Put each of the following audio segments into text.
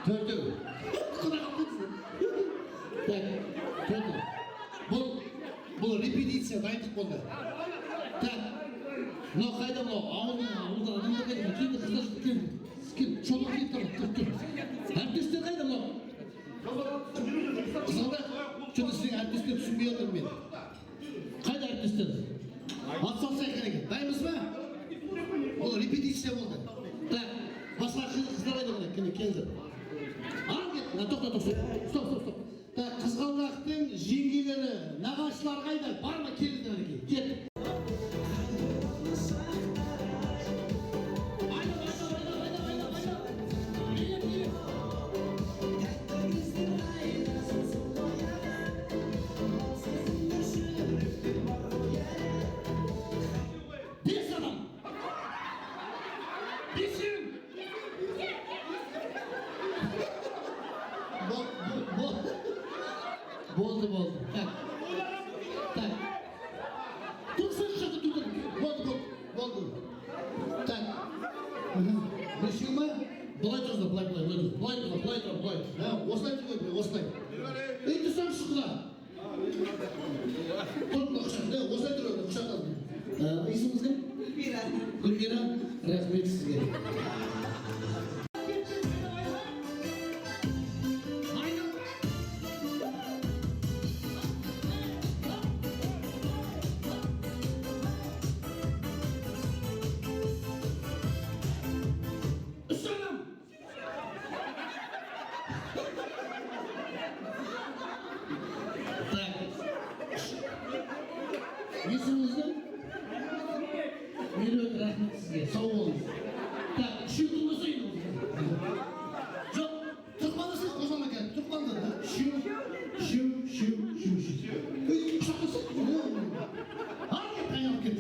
Төртеу. Құдай қылсын. Так, бұл репетиция дайындық болды. Так, мынау қайда мынау? Ауылда адамдар қайда? Келді қыздар кел, шолақ келіп тұр. Әріптестер қайда мынау? Қыздар, что-то сіздің әріптестер түсінбей отырмын мен. Қайда әріптестер? Атсалсайық екен. Дайынбыз ба? Бұл репетиция болды. Так, басқа қыздар қайда қайда? Келіңіздер. Ал кет, тоқта. Стоп. Так, қызғалдақтың жеңгелері, нағашылар қайда? Бар ма? Келіңіздер әреке. Кет. Болды. Так. Тұрсаңшы тұрдың. Болды. Так. Мүшіл ма? Бұлай тұрды, бұлай. Осылай тұрды, осылай. Ей, тұрсаңшы құда. Тұрды, осылай тұрды, құшақтады. Есіңіз кім? Гүлмира. Рахмет сізге. Есіңізді? Меруерт, рахмет сізге. Сау болыңыз. Так, үшеу тұрмасайын ол. Жоқ, тұрқмандасыз, қосам екен. Тұрқманды. Үшеу. Үй, құшақтасыз. Ал кет, айналып кет.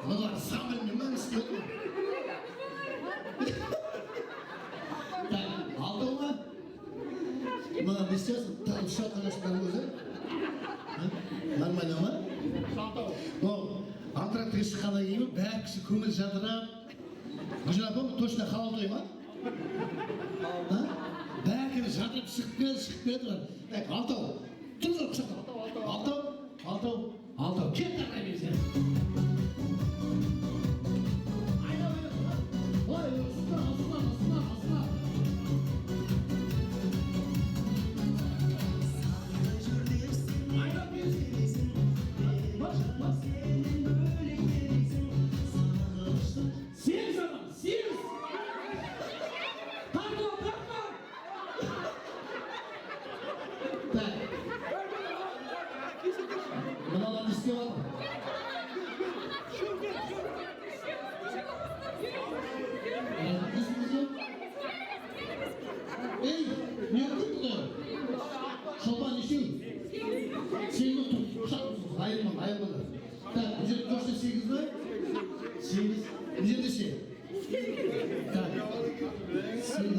Мыналар самбілмен мән істеді. Так, алды ма? Мына не істесің? Тағып шатқан ашқан өзі? Нормально ма? Антрактіге шыққаннан кейін бәрі кісі көңіл жадырап. Гүлжан апам, точно халал той ма? Бәрі жадырап шығып келді. Так, алтау. Тұрыңыздар құшақтап. Алтау. Кет тақай берсен. Mınalar istiyorlar mı? Ey, ne yaptın bu? Şoban işi. Senin otur, kuşak mısın? Ayrılmadı. Tak, ücret koşta 8 mi? 8. Ücret işi. Tak. 8 mi?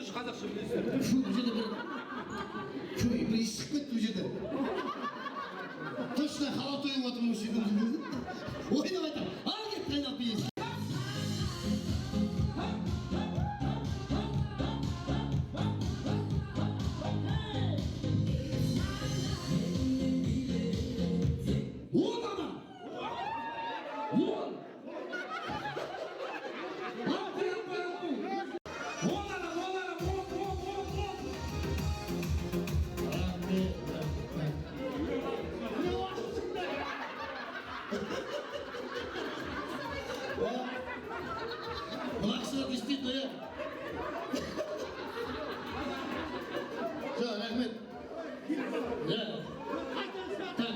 Сіз қазақша білесіз. Шу, бұл жерде бір ешік кетті бұл жерде. Точно халал тойып отырмын бұл жерде. Ойнап айтам. Ал кет, қайнап бейесі. Kulakçılar istiyor ya. Şöyle Ahmet. Ya. Tamam.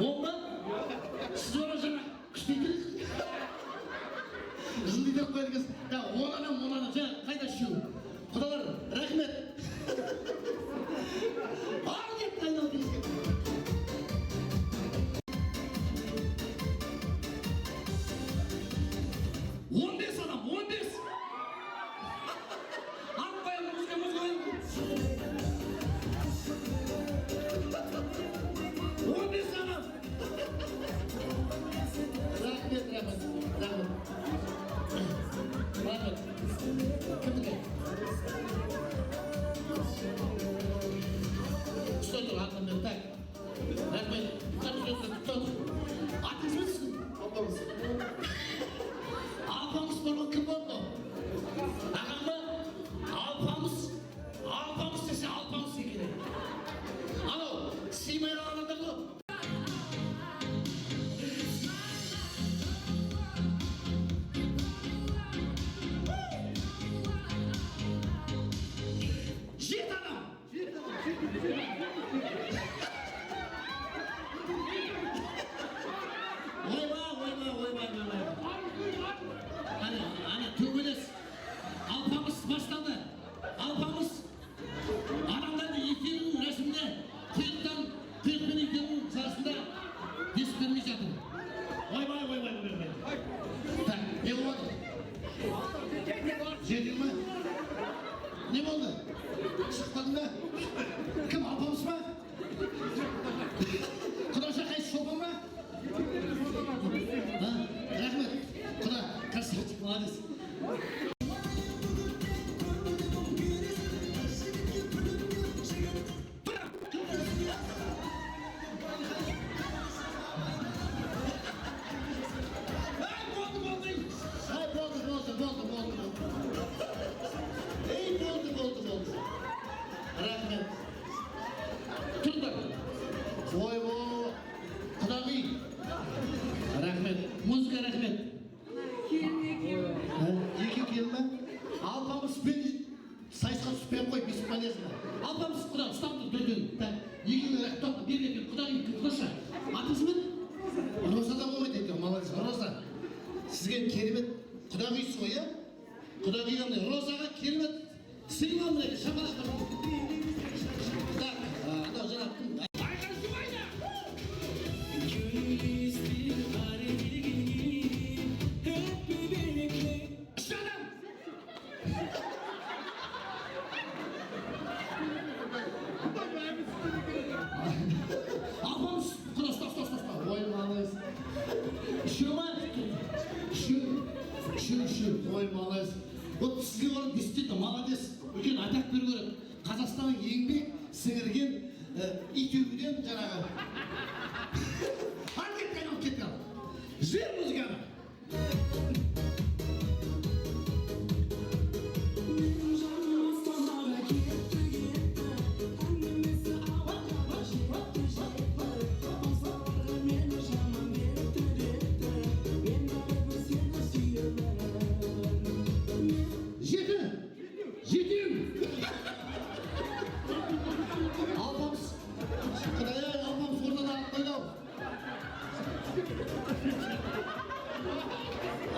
Olma. Siz orasına kıstediniz. шақырып қойдыңыз. Онаны жаңа қайда үшеу. Құдалар, рахмет. Ал кетті айналып келіскен. 15 адам, 15. Алып қоямын, мұз қоямын. 15 адам. Рахмет. Кімдікі? Стой тұр, артыммен, так. Рахмет. Атыңыз білсін? Алпамыс. Алпамыс болған кім болды? Ағам ба? Алпамыс десе алпамыс екен. Анау, сыймай қалған адамдар ғой. Ана төбелес. Алпамыс басталды. Алпамыс адамдарды екеуінің рәсімде қиықтан қиықпен екеуінің арасында дес бермей жатыр. Ойбай. Так, не болды? Жетің ме? Не болды? Шықтың ба? Кім, Алпамыс ба? Құдаша қайсы шолпан ба? Рахмет. Құда, красавчик, молодец. Болды. Рахмет. Тұрдыр. Ойбо, құдағи. Рахмет. Музыка рахмет. Екі келме. Алпамыспен сайысқа түспей қой, бесіп полезно. Алпамыс құда, ұстап тұр, дөйден. Екінің рахмет, берген, құдағи, құдаша. Атыңыз бен? Роза да болмайды екен, молодец. Роза. Сізге керемет құдағи сойы. Құдағи қандай, Розаға керемет. Сыйлам мына шапалақ. Так, анау жаңа айқай сумайда. Үш адам. Алпамыс, құда, ұста. Ой, молодец. Үшеу ма? Үшеу. Ой, молодец. Вот сізге орын действительно молодец. Үлкен атақ беру керек. Қазақстанның еңбек сіңірген ит үлгіден жаңағы. Ал кеткен. Жер музыканы.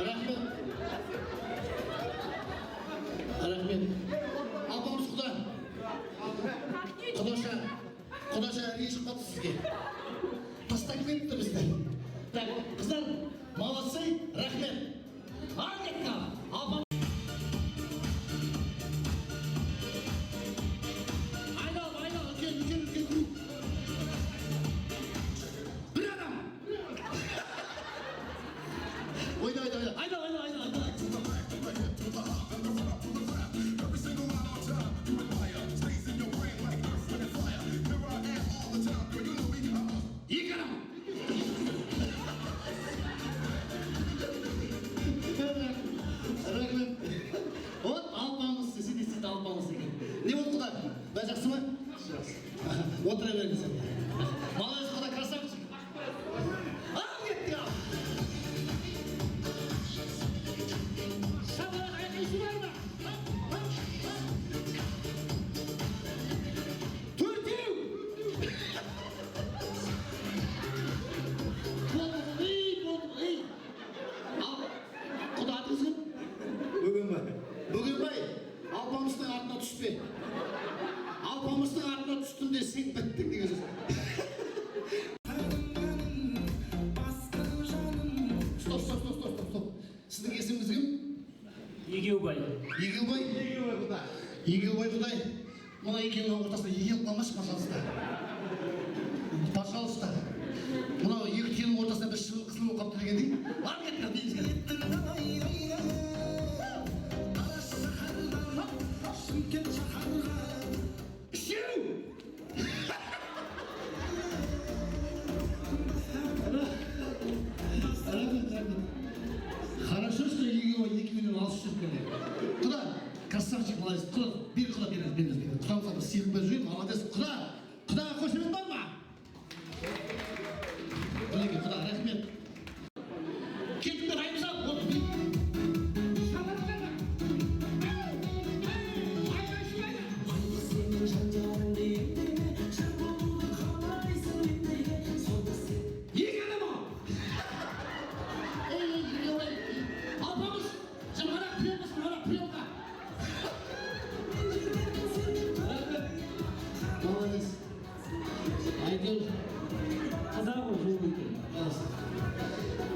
Рахмет. Сіздің есіміңіз кім? Егеубай. Егеубай? Егеубай Құдай. Мына екеуінің ортасына егеліп қалмашы, пожалуйста. Пожалуйста. Мынау екі түйенің ортасына бір қысылып қалыпты дегендей. Бар кетті, деймізге. Хорошо, что Егеубай екеуінен алыс жүріп келді. Құда, красавчик, молодец. Құда, бері құда, беріңіз. Құдамызға бір сыйлық беріп жүрейін, молодец. Құдаға қошемет бар ма? Мінекей, Құда, рахмет. Кеттіңдер, айымсап,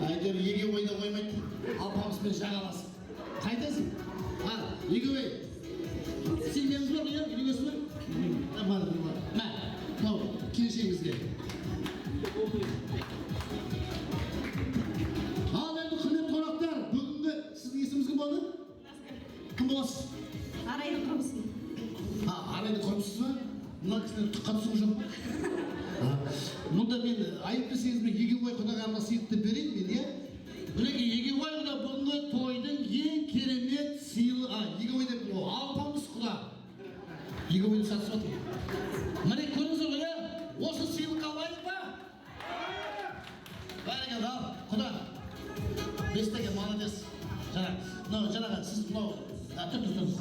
Әйтеуір Егеубайда қоймайды, алпамыспен жағаласып. Қайтасың? Егеубай, сенбеңіз бар, үйрегесіз бе? Бар. Мынау, келіншегіңізге. Ал енді құрметті қонақтар, бүгінгі сіздің есіміңіз кім болды? Кім боласыз? Арайдың құрбысы. Арайдың құрбысыз ба? Мына кісілер түк қатысуы жоқ. Мұнда мен айып десеңіз мен Егеубай Құдаға сыйлықты берейін мен, иә? Мінекей Егеубай Құда бүгінгі тойдың ең керемет сыйлығы. Егеубай деп алпамыс Құда. Егеубайды сатысып отыр. Міне көрдіңіздер ғой, иә? Осы сыйлыққа лайық па? Бәрекелді, ал Құда. Бестеге молодец. Жаңағы сіз мынау тұрыңыз.